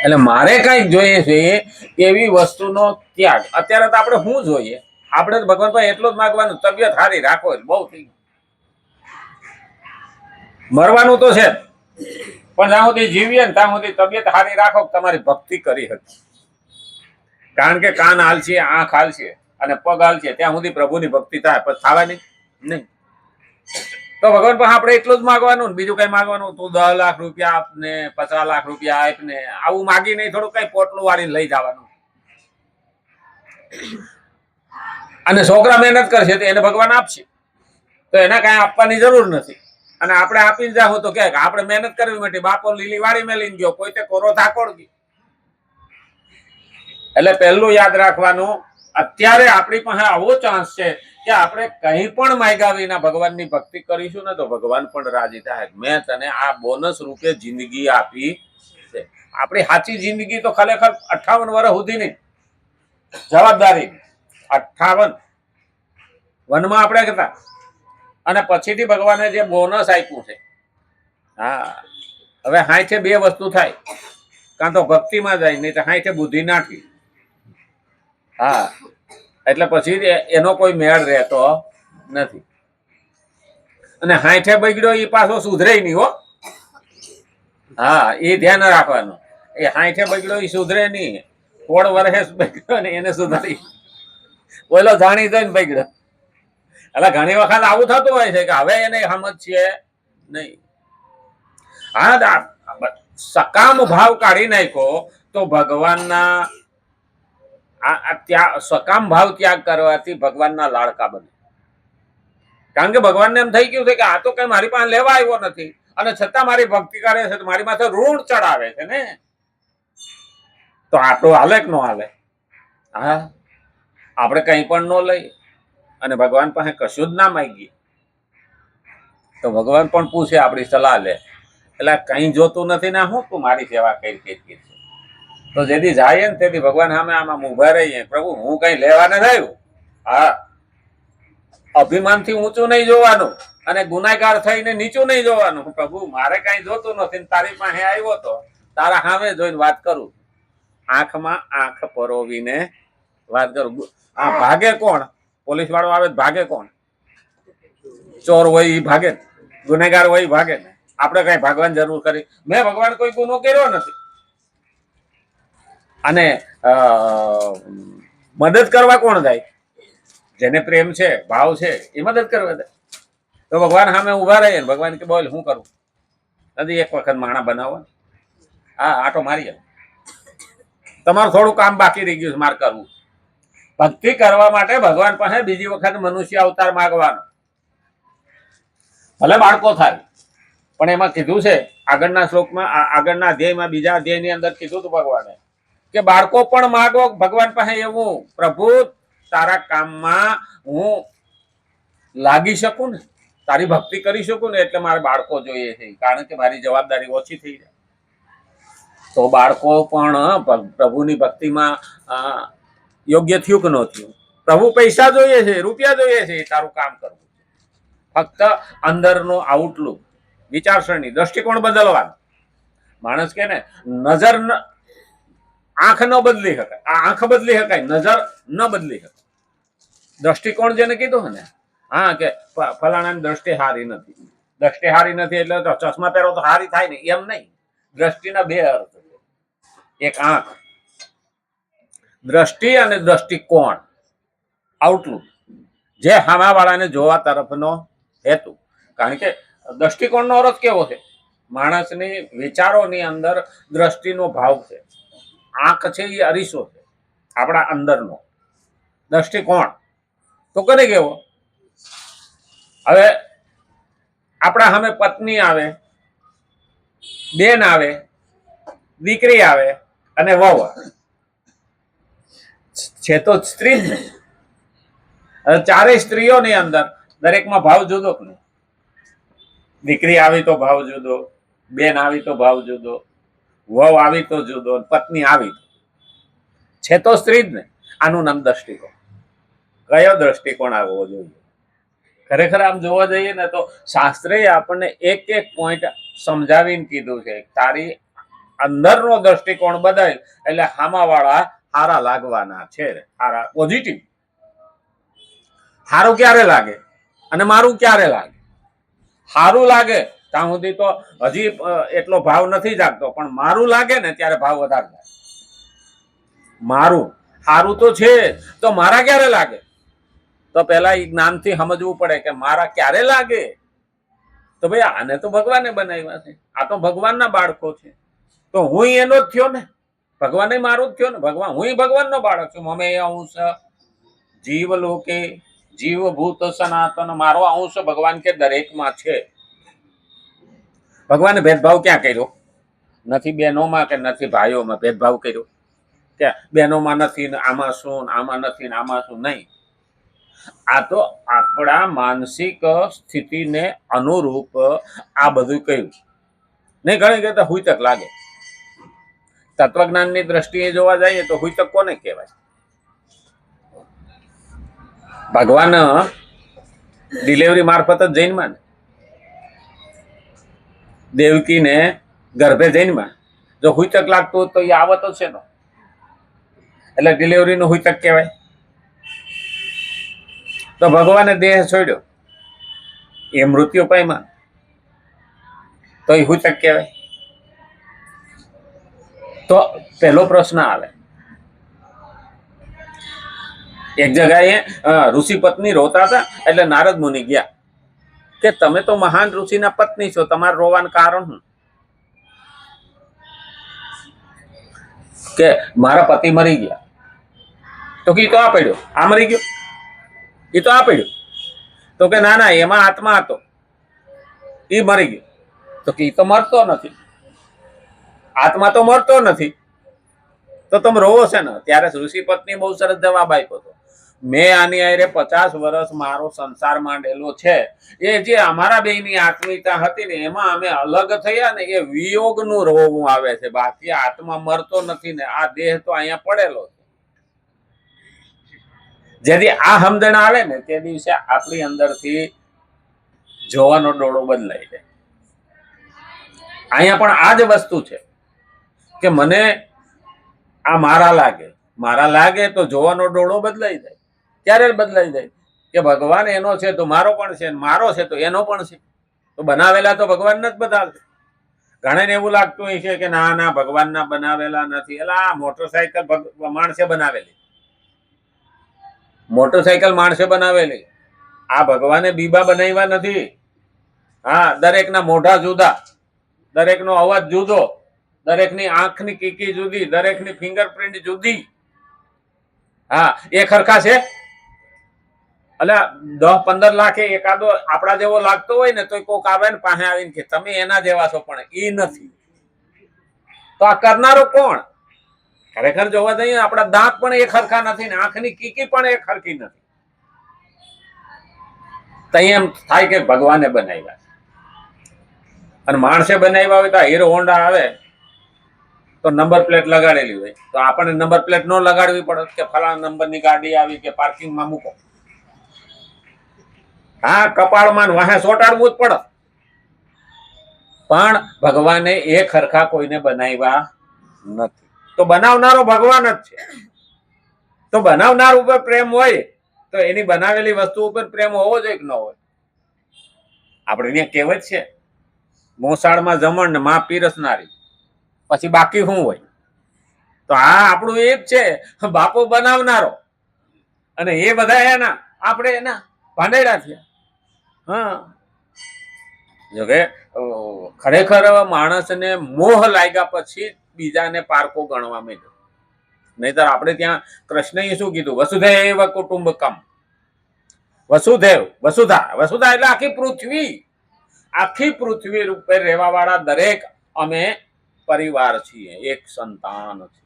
એટલે મારે કઈક જોઈએ છે એવી વસ્તુનો ત્યાગ. અત્યારે તો આપણે શું જોઈએ? આપણે તો ભગવાન પાસે એટલું જ માગવાનું, તબિયત સારી રાખો, બહુ થઈ. મરવાનું તો છે, પણ જ્યાં સુધી જીવીએ ને ત્યાં સુધી તબિયત સારી રાખો, તમારી ભક્તિ કરી હતી. કારણ કે કાન હાલશે, આંખ હાલશે અને પગ હાલશે, ત્યાં સુધી પ્રભુની ભક્તિ થાય, પણ થવાની નહીં. તો ભગવાન પાસે આપણે એટલું જ માગવાનું ને બીજું કઈ માગવાનું. તું 10 લાખ રૂપિયા આપને, 50 લાખ રૂપિયા આપને, આવું માગી નહીં. થોડું કઈ પોટલું વાળીને લઈ જવાનું. અને છોકરા મહેનત કરશે તો એને ભગવાન આપશે, તો એને કઈ આપવાની જરૂર નથી. અને આપણે આપીને જાવ તો કે આપણે મહેનત કરવી માટે બાપો લીલી વાળી મેલીને ગયો, કોઈ તે કોરો થાકોડ ગયો. એટલે પહેલું યાદ રાખવાનું, અત્યારે આપણી પાસે આવો ચાન્સ છે કે આપણે કંઈ પણ માંગ્યા વિના ભગવાનની ભક્તિ કરીશું ને તો ભગવાન પણ રાજી થાય. મેં તને આ બોનસ રૂપે જિંદગી આપી છે. આપણી સાચી જિંદગી તો ખરેખર 58 વર્ષ સુધીની જવાબદારી, 58 વનમાં આપણે હતા. અને પછીથી ભગવાને જે બોનસ આપ્યું છે, હા, હવે 60 બે વસ્તુ થાય, કાં તો ભક્તિમાં જાય, નહીં તો 60 બુદ્ધિ નાખી. હા, એટલે પછી એનો કોઈ મેળ રહેતો નથી. અને 60 બગડ્યો એ પાછો સુધરે નહીં હો. હા, એ ધ્યાન રાખવાનું. એ 60 બગડ્યો એ સુધરે નહીં. 16 વર્ષે બગડ્યો ને એને સુધારી બોલો જાણી જોઈને બગડ્યો. એટલે ઘણી વખત આવું થતું હોય છે કે હવે એને સમજ છે નહીં. હા, સકામ ભાવ કાઢી નાખ્યો તો ભગવાનના સકામ ભાવ ત્યાગ કરવાથી ભગવાનના લાડકા બને. કારણ કે ભગવાનને એમ થઈ ગયું છે કે આ તો કઈ મારી પાસે લેવા આવ્યો નથી, અને છતાં મારી ભક્તિ કરે છે, મારી માથે ઋણ ચડાવે છે ને, તો આટલું હાલે કે ન હાલે? હા, આપણે કઈ પણ ન લઈ અને ભગવાન પાસે કશું જ ના માંગીએ તો ભગવાન પણ પૂછે, આપણી સલાહ લે. એટલે કઈ જોતું નથી ને હું તું મારી સેવા કરી. તો જેથી જાય ને તેથી ભગવાન સામે આમાં ઉભા રહીએ, પ્રભુ હું કઈ લેવાને થયું. હા, અભિમાનથી ઊંચું નહીં જોવાનું અને ગુનાહગાર થઈને નીચું નહીં જોવાનું. પ્રભુ મારે કઈ જોતું નથી, તારી પાસે આવ્યો તો તારા સામે જોઈને વાત કરું, આંખમાં આંખ પરોવીને વાત કરું. આ ભાગે કોણ? પોલીસ વાળો આવે ભાગે કોણ? ચોર હોય એ ભાગે, ગુનેગાર હોય ભાગે ને. આપણે કઈ ભાગવાની જરૂર કરી? મેં ભગવાન કોઈ ગુનો કર્યો નથી. અને મદદ કરવા કોણ જાય? જેને પ્રેમ છે, ભાવ છે, એ મદદ કરવા જાય. તો ભગવાન સામે ઉભા રહીએ ને ભગવાન કે બોલ શું કરું? નથી એક વખત માણા બનાવો, હા આટો મારી, તમારું થોડું કામ બાકી રહી ગયું છે, મારે કરવું. ભક્તિ કરવા માટે ભગવાન પાસે બીજી વખત મનુષ્ય અવતાર માંગવાનો. ભલે બાળકો થાય, પણ એમાં કીધું છે આગળના શ્લોકમાં, આગળના અધ્યાયમાં, બીજા અધ્યાયની અંદર કીધું હતું ભગવાને કે બાળકો પણ માગો ભગવાન પાસે એવું, પ્રભુ તારા કામમાં હું લાગી શકું ને, તારી ભક્તિ કરી શકું ને, એટલે મારે બાળકો જોઈએ છે, કારણ કે મારી જવાબદારી ઓછી થઈ જાય. તો બાળકો પણ પ્રભુની ભક્તિમાં યોગ્ય થયું કે ન થયું? પ્રભુ પૈસા જોઈએ છે, રૂપિયા જોઈએ છે, તારું કામ કરવું. ફક્ત અંદરનો આઉટલુક, વિચારસરણી, દ્રષ્ટિકોણ બદલવાનો. માણસ કે ને નજર, આંખ ન બદલી શકાય, આ આંખ બદલી શકાય, નજર ન બદલી શકાય. દ્રષ્ટિકોણ જેને કીધું ને, હા કે ફલાણાની દ્રષ્ટિ હારી નથી. દ્રષ્ટિ હારી નથી એટલે તો ચશ્મા પહેરો તો હારી થાય ને, એમ નહીં. દ્રષ્ટિના બે અર્થ છે. એક આંખ, દ્રષ્ટિ, અને દ્રષ્ટિકોણ, આઉટલુક, જે સામાવાળાને જોવા તરફનો હેતુ. કારણ કે દ્રષ્ટિકોણનો અર્થ કેવો છે? માણસની વિચારોની અંદર દ્રષ્ટિનો ભાવ છે. આંખ છે એ અરીસો છે આપણા અંદરનો. દ્રષ્ટિકોણ તો કરે કેવો? હવે આપણા સામે પત્ની આવે, બેન આવે, દીકરી આવે અને વહુ આવે, છે તો સ્ત્રી જ ને. ચારેય સ્ત્રીઓની અંદર દરેકમાં ભાવ જુદો. દીકરી આવી તો ભાવ જુદો, બેન આવી તો ભાવ જુદો, વહુ આવી તો જુદો, પત્ની આવી છે તો સ્ત્રી જ ને. આનું નામ દ્રષ્ટિકોણ. કયો દ્રષ્ટિકોણ આવવો જોઈએ? ખરેખર આમ જોવા જઈએ ને તો શાસ્ત્રે આપણને એક એક પોઈન્ટ સમજાવીને કીધું છે. તારી અંદરનો દ્રષ્ટિકોણ બદલાય એટલે હામાવાળા હારા લાગવાના છે, હારા પોઝિટિવ. હારું ક્યારે લાગે અને મારું ક્યારે લાગે? હારું લાગે ત્યાં સુધી તો હજી એટલો ભાવ નથી જાગતો, પણ મારું લાગે ને ત્યારે ભાવ વધારે જાય. મારું હારું તો છે, તો મારા ક્યારે લાગે? તો પેલા એ જ્ઞાનથી સમજવું પડે કે મારા ક્યારે લાગે. તો ભાઈ આને તો ભગવાને બનાવ્યા છે, આ તો ભગવાનના બાળકો છે, તો હું એનો જ થયો ને, ભગવાન મારું જ થયો ને. હું ભગવાનનો બાળક છું. મમે અંશ જીવ લોકે જીવભૂત સનાતન, મારો અંશ ભગવાન કે દરેકમાં છે. ભગવાને ભેદભાવ ક્યાં કર્યો? નથી બહેનોમાં કે નથી ભાઈઓમાં ભેદભાવ કર્યો કે બહેનોમાં નથી ને આમાં શું, આમાં નથી ને આમાં શું? નહીં. આ તો આપણા માનસિક સ્થિતિને અનુરૂપ આ બધું કહ્યું. નહીં ઘણી કહેતા હુઈ તક લાગે. તત્વજ્ઞાનની દ્રષ્ટિએ જોવા જઈએ તો હુઈ તક કોને કહેવાય? ભગવાન ડિલિવરી મારફત જ જૈનમાં ને, દેવકીને ગર્ભે જૈનમાં જો હુઈ તક લાગતું હોય તો એ આવત જ છે. એટલે ડિલિવરીનો હુઈ તક કહેવાય. તો ભગવાને દેહ છોડ્યો, એ મૃત્યુ પામ્યા, તો એ હુઈ તક કહેવાય. તો પહેલો પ્રશ્ન આવે, એક જગાએ ઋષિ પત્ની રોતા હતા એટલે નારદ મુનિ ગયા કે તમે તો મહાન ઋષિના પત્ની છો, તમારે રોવાનું કારણ શું? કે મારા પતિ મરી ગયા. તો કે તો આ પડ્યો, આ મરી ગયો, એ તો આ પડ્યો. તો કે ના ના, એમાં આત્મા હતો, એ મરી ગયો. તો કે એ તો મરતો નથી, આત્મા તો મરતો નથી, તો તમે રોવો છે ને? ત્યારે ઋષિ પત્ની બહુ સરસ જવાબ આપ્યો હતો, મેં આની આરે 50 વર્ષ મારો સંસાર માંડેલો છે. એ જે અમારા બેની આત્મીયતા હતી ને એમાં અમે અલગ થયા ને, એ વિયોગનું રોવું આવે છે, બાકી આત્મા મરતો નથી ને આ દેહ તો અહીંયા પડેલો છે. જેથી આ સમજણ આવે ને તે દિવસે આપણી અંદરથી જોવાનો ડોળો બદલાઈ જાય. અહીંયા પણ આ જ વસ્તુ છે કે મને આ મારા લાગે તો જોવાનો ડોળો બદલાઈ જાય. ક્યારે બદલાઈ જાય? કે ભગવાન એનો છે તો મારો પણ છે, મારો છે તો એનો પણ છે. તો બનાવેલા તો ભગવાનને જ બતાવશે. ઘણાને એવું લાગતું હોય છે કે ના ના ભગવાનના બનાવેલા નથી. એટલે આ મોટરસાયકલ માણસે બનાવેલી, મોટરસાયકલ માણસે બનાવેલી, આ ભગવાને બીબા બનાવ્યા નથી. હા, દરેકના મોઢા જુદા, દરેકનો અવાજ જુદો, દરેકની આંખની કીકી જુદી, દરેકની ફિંગરપ્રિન્ટ જુદી. હા, એ ખરખા છે? એટલે 10-15 લાખે એકાદો આપણા જેવો લાગતો હોય ને તો કોક આવે ને પાસે આવીને કે તમે એના જેવા છો, પણ એ નથી. તો આ કરનારો કોણ? ખરેખર જોવા જઈએ આપણા દાંત પણ એ ખરખા નથી ને આંખની કીકી પણ એ ખરખી નથી. તો એમ થાય કે ભગવાને બનાવ્યા છે. અને માણસે બનાવ્યા હોય તો હીરો હોન્ડા આવે તો નંબર પ્લેટ લગાડેલી હોય તો આપણને નંબર પ્લેટ ન લગાડવી પડે કે ફલાણા નંબરની ગાડી આવી કે પાર્કિંગમાં મૂકો. હા, કપાળમાં વાહે ચોંટાડવું જ પડે. પણ ભગવાને એ ખરખા કોઈને બનાવ્યા નથી. તો બનાવનારો ભગવાન જ છે. તો બનાવનાર ઉપર પ્રેમ હોય તો એની બનાવેલી વસ્તુ ઉપર પ્રેમ હોવો જોઈએ કે ન હોય? આપણે અહીંયા કહેવત છે, મોસાળમાં જમણ ને માં પીરસનારી, પછી બાકી શું હોય? તો આ આપણું એ જ છે, બાપો બનાવનારો અને એ બધા એના, આપણે એના ભાંડેડા થયા. હા, જોકે ખરેખર માણસને મોહ લાગ્યા પછી બીજાને પારકો ગણવા માંડ્યો. નહીતર આપણે ત્યાં કૃષ્ણએ શું કીધું? વસુધૈવ કુટુંબકમ. વસુધા એટલે આખી પૃથ્વી રૂપે રહેવા વાળા દરેક અમે પરિવાર છીએ, એક સંતાન છે.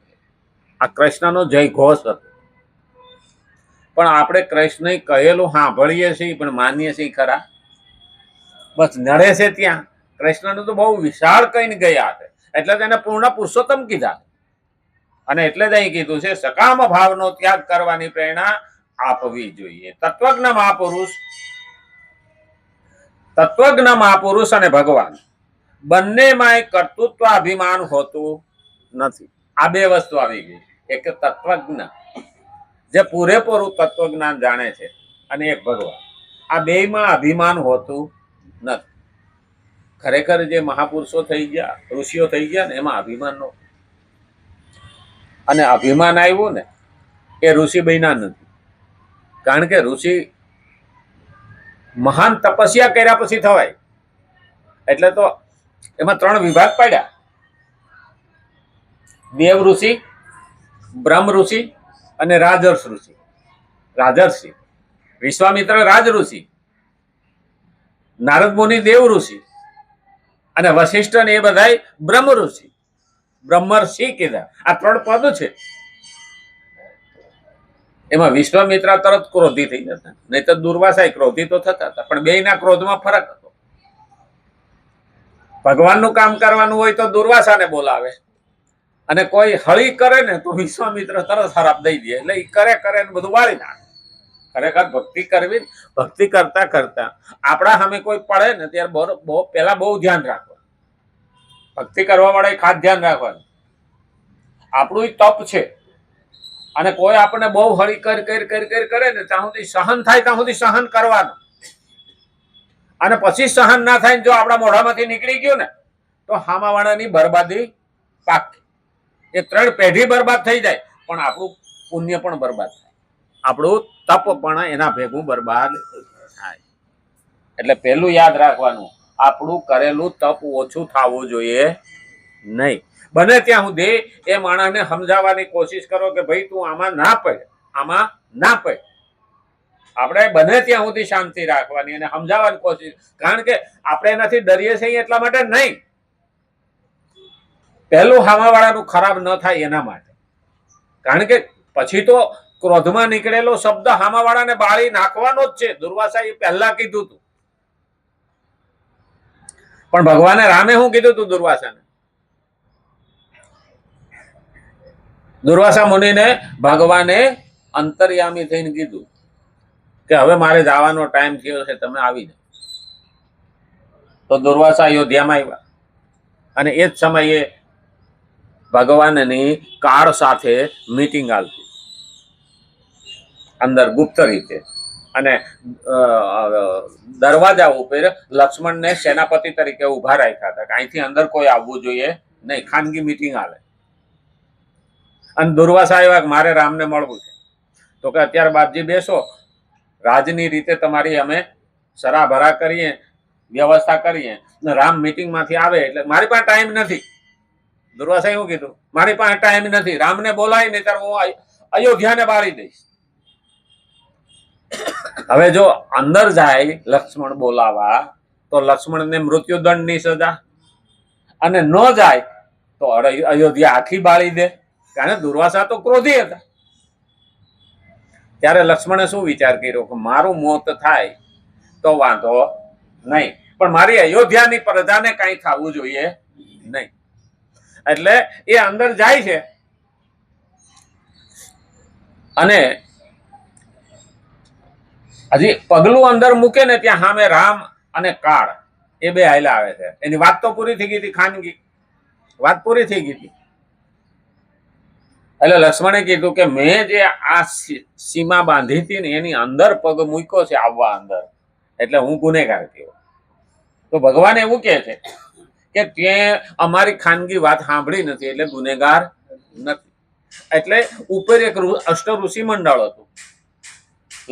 આ કૃષ્ણનો જય ઘોષ હતો. પણ આપણે કૃષ્ણએ કહેલું સાંભળીએ છીએ પણ માનીએ છીએ ખરા? બસ નડે છે ત્યાં. કૃષ્ણનું તો બહુ વિશાળ કહીને ગયા છે, એટલે તેને પૂર્ણ પુરુષોત્તમ કીધા. અને એટલે જ અહીં કીધું છે સકામ ભાવનો ત્યાગ કરવાની પ્રેરણા આપવી જોઈએ. તત્વજ્ઞ મહાપુરુષ અને ભગવાન બંનેમાં કર્તૃત્વ અભિમાન હોતું નથી. આ બે વસ્તુ આવી ગઈ. એક તત્વજ્ઞ જે પૂરેપૂરું તત્વજ્ઞાન જાણે છે અને એક ભગવાન. આ બેયમાં અભિમાન હોતું નથી. ખરેખર જે મહાપુરુષો થઈ ગયા, ઋષિઓ થઈ ગયા ને, એમાં અભિમાન નો, અને અભિમાન આવ્યું ને એ ઋષિ બન્યા નથી. કારણ કે ઋષિ મહાન તપસ્યા કર્યા પછી થવાય. એટલે તો એમાં 3 વિભાગ પાડ્યા: દેવ ઋષિ, બ્રહ્મ ઋષિ અને રાજર્ષ ઋષિ. રાજર્ષિ વિશ્વામિત્ર રાજ ઋષિ, નારદ મુનિ દેવ ઋષિ અને વશિષ્ઠ ને એ બધા બ્રહ્મ ઋષિ, બ્રહ્મર્ષિ કીધા. આ 3 પદ છે. એમાં વિશ્વામિત્ર તરત ક્રોધી થઈ જતા, નહીં તો દુર્વાસા ક્રોધી તો થતા હતા, પણ બેયના ક્રોધમાં ફરક હતો. ભગવાનનું કામ કરવાનું હોય તો દુર્વાસાને બોલાવે, અને કોઈ હળી કરે ને તો વિશ્વામિત્ર તરત હરાપ દઈ દે. એટલે એ કરે ને બધું વાળી નાખે. ખરેખર ભક્તિ કરવી, ભક્તિ કરતા કરતા આપણા સામે કોઈ પડે ને ત્યારે પેલા બહુ ધ્યાન રાખવાનું. ભક્તિ કરવા વાળા ખાસ ધ્યાન રાખવાનું. આપણું તપ છે, અને કોઈ આપણને બહુ હળી કરે ને ત્યાં સુધી સહન થાય, ત્યાં સુધી સહન કરવાનું. અને પછી સહન ના થાય, જો આપણા મોઢામાંથી નીકળી ગયું ને તો હામાવાળાની બરબાદી પાકી. એ 3 પેઢી બરબાદ થઈ જાય, પણ આપણું પુણ્ય પણ બરબાદ થાય, આપણું તપ પણ એના ભેગું બરબાદ થાય. એટલે પેલું યાદ રાખવાનું, આપણું કરેલું તપ ઓછું થવું જોઈએ નહીં. બને ત્યાં સુધી એ માણસને સમજાવવાની કોશિશ કરો કે ભાઈ તું આમાં ના પડ, આમાં ના પડ. આપણે બને ત્યાં સુધી શાંતિ રાખવાની અને સમજાવવાની કોશિશ. કારણ કે આપણે એનાથી ડરીએ છીએ એટલા માટે નહીં, પહેલું હામાવાળાનું ખરાબ ન થાય એના માટે. કારણ કે પછી તો ક્રોધમાં નીકળેલો શબ્દ હામાવાળાને બાળી નાખવાનો જ છે. દુર્વાસાએ પહેલા કીધું હતું, પણ ભગવાને રામે શું કીધું હતું દુર્વાસાને? દુર્વાસા મુનિને ભગવાને અંતર્યામી થઈને કીધું કે હવે મારે જવાનો ટાઈમ થયો છે, તમે આવી જાઓ. તો દુર્વાસા અયોધ્યામાં આવ્યા, અને એ જ સમયે ભગવાનની કાળ સાથે મીટિંગ આવતી અંદર ગુપ્ત રીતે, અને દરવાજા ઉપર લક્ષ્મણને સેનાપતિ તરીકે ઉભા રાખ્યા હતા કે અહીંથી અંદર કોઈ આવવું જોઈએ નહીં, ખાનગી મીટિંગ આવે. અને દુર્વાસા આવ્યા કે મારે રામને મળવું છે. તો કે અત્યારે બાપજી બેસો, રાજની રીતે તમારી અમે સરાભરા કરીએ, વ્યવસ્થા કરીએ. રામ મીટિંગ માંથી આવે એટલે મારી પાસે ટાઈમ નથી. દુર્વાસાએ એવું કીધું, મારી પાસે ટાઈમ નથી, રામને બોલાય નહીં ત્યારે હું અયોધ્યાને બાળી દઈશ. હવે જો અંદર જાય લક્ષ્મણ બોલાવા તો લક્ષ્મણને મૃત્યુદંડની સજા, અને ન જાય તો અયોધ્યા આખી બાળી દે. કારણ દુર્વાસા તો ક્રોધી હતા. ત્યારે લક્ષ્મણે શું વિચાર કર્યો કે મારું મોત થાય તો વાંધો નહીં, પણ મારી અયોધ્યાની પ્રજાને કઈ થવું જોઈએ નહીં. એટલે એ અંદર જાય છે, અને હજી પગલું અંદર મૂકે ને ત્યાં સામે રામ અને કાળ એ બે હાલ્યા આવે છે. એની વાત તો પૂરી થઈ ગઈ હતી, ખાનગી વાત પૂરી થઈ ગઈ હતી. એટલે લક્ષ્મણે કીધું કે મેં જે આ સીમા બાંધી હતી ને એની અંદર પગ મૂક્યો છે આવવા અંદર, એટલે હું ગુનેગાર થયો. તો ભગવાન એવું કહે છે કે તે અમારી ખાનગી વાત સાંભળી નથી એટલે ગુનેગાર નથી. એટલે ઉપર એક અષ્ટ ઋષિ મંડળ હતું.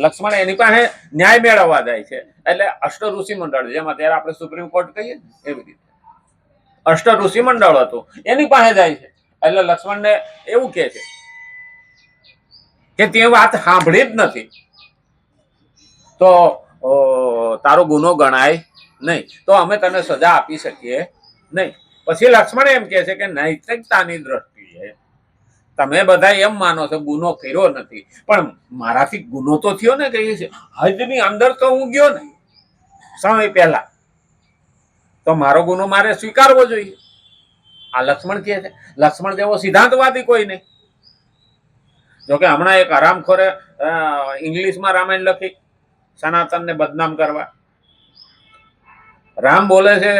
લક્ષ્મણ એની પાસે ન્યાય મેળવવા જાય છે, એટલે અષ્ટ ઋષિ મંડળ, જેમાં ત્યારે આપણે સુપ્રીમ કોર્ટ કહીએ એવી રીતે અષ્ટ ઋષિ મંડળ હતું, એની પાસે જાય છે. એટલે લક્ષ્મણને એવું કહે છે કે તે વાત સાંભળી જ નથી તો તારો ગુનો ગણાય નહીં, તો અમે તને સજા આપી શકીએ નહીં. પછી લક્ષ્મણ એમ કહે છે કે નૈતિકતાની દ્રષ્ટિએ તમે બધા એમ માનો છો ગુનો કર્યો નથી, પણ મારાથી ગુનો તો થયો ને, કહીએ છે હદની અંદર તો હું ગયો ને સમય પહેલા, તો મારો ગુનો મારે સ્વીકારવો જોઈએ. આ લક્ષ્મણ કહે છે. લક્ષ્મણ જેવો સિદ્ધાંતવાદી કોઈ નહીં. જોકે હમણાં એક હરામખોરે ઇંગ્લિશમાં રામાયણ લખી સનાતનને બદનામ કરવા, રામ બોલે છે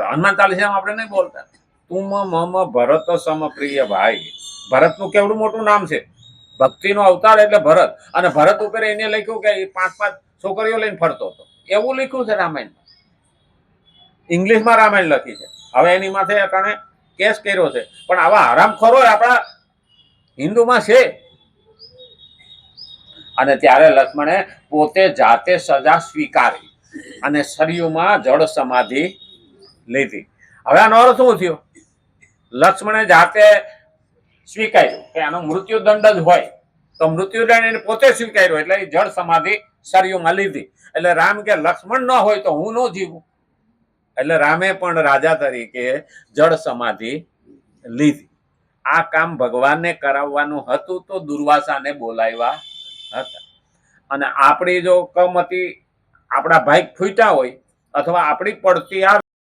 હનુમાન ચાલીસામાં આપણે નહીં બોલતા, તુમ મમ ભરત સમ પ્રિય ભાઈ. ભરતનું કેવડું મોટું નામ છે, ભક્તિનો અવતાર એટલે ભરત. અને ભરત ઉપર એને લખ્યું કે એ 5 છોકરીઓ લઈને ફરતો હતો, એવું લખ્યું છે રામાયણમાં. ઇંગ્લિશમાં રામાયણ લખી છે. હવે એની માથે અટાણે કેસ કર્યો છે, પણ આવા હરામખોરો આપણા હિન્દુમાં છે. અને ત્યારે લક્ષ્મણે પોતે જાતે સજા સ્વીકારી અને સરયુમાં જળ સમાધિ લીધી. હવે આનો અર્થ શું થયો? લક્ષ્મણે જાતે સ્વીકાર્યું કે આનો મૃત્યુદંડ જ હોય, તો મૃત્યુદંડ એને પોતે સ્વીકાર્યો એટલે એ જળ સમાધિ સરયુમાં લીધી. એટલે રામ કે લક્ષ્મણ ન હોય તો હું ન જીવું. એટલે રામે પણ રાજા તરીકે જળ સમાધિ લીધી. આ કામ ભગવાનને કરાવવાનું હતું તો દુર્વાસાને બોલાવ્યા હતા. અને આપણી જો કમતી આપણા ભાઈ ફૂટ્યા હોય અથવા આપણી પડતી આવે